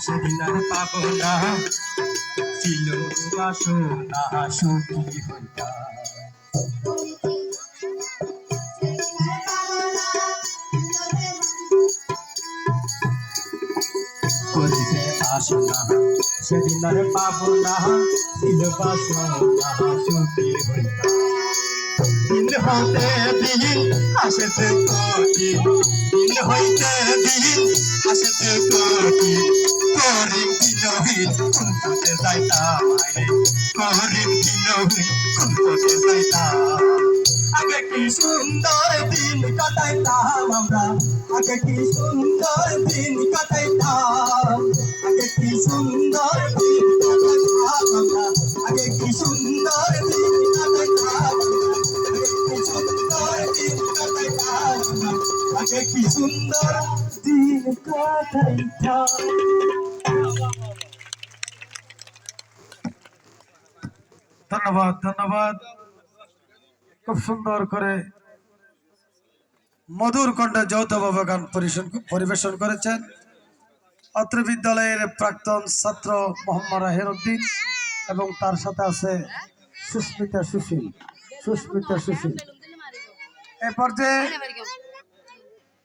সেদিন আর পাবো না ছিল বাসনা সুখী হইয়া করিতে বাসনা সেদিন আর পাবো না ছিল বাসনা সুখী হইয়া দিন হইতে দিন আসতে কোটি দিন হইতে দিন আসতে কোটি করিম কিনহিন কুন্ততে যাইতাম করিম কিনহিন কুন্ততে যাইতাম আগে কি সুন্দর দিন কাটাইতাম আমরা আগে কি সুন্দর দিন কাটাইতাম আগে কি সুন্দর দিন কাটাইতাম আমরা আগে কি সুন্দর দিন কাটাইতাম আগে কি সুন্দর দিন কাটাইতাম। ধন্যবাদ ধন্যবাদ। খুব সুন্দর করে মধুর কণ্ঠে যৌথভাবে গান পরিবেশন করেছেন অত্র বিদ্যালয়ের প্রাক্তন ছাত্র মোহাম্মদ রাহেরউদ্দিন এবং তার সাথে আছে সুস্মিতা সুশীল। এ পর্যায়ে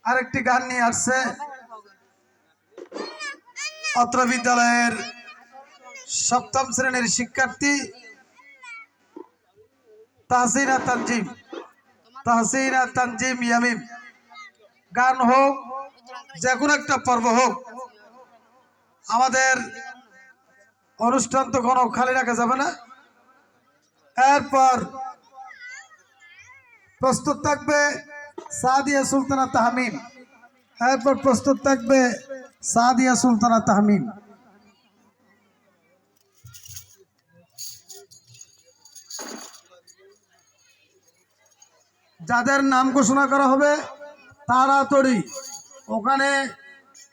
আরেকটি গান নিয়ে আসছে অত্র বিদ্যালয়ের সপ্তম শ্রেণীর শিক্ষার্থী তাহসিনা তানজিম ইয়ামিম। গান হোক যে কোনো একটা পর্ব হোক, আমাদের অনুষ্ঠান তো কোনো খালি রাখা যাবে না। এরপর প্রস্তুত থাকবে সাদিয়া সুলতানা তাহমিম। এরপর প্রস্তুত থাকবে সাদিয়া সুলতানা তাহমিম। যাদের নাম ঘোষণা করা হবে তাড়াতাড়ি ওখানে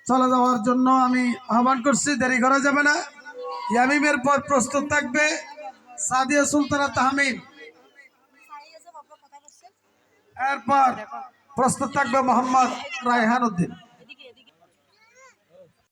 চলে যাওয়ার জন্য আমি আহ্বান করছি, দেরি করা যাবে না। ইয়ামিমের পর প্রস্তুত থাকবে সাদিয়া সুলতানা তাহমিম। এরপর প্রস্তুত থাকবে মোহাম্মদ রায়হান উদ্দিন।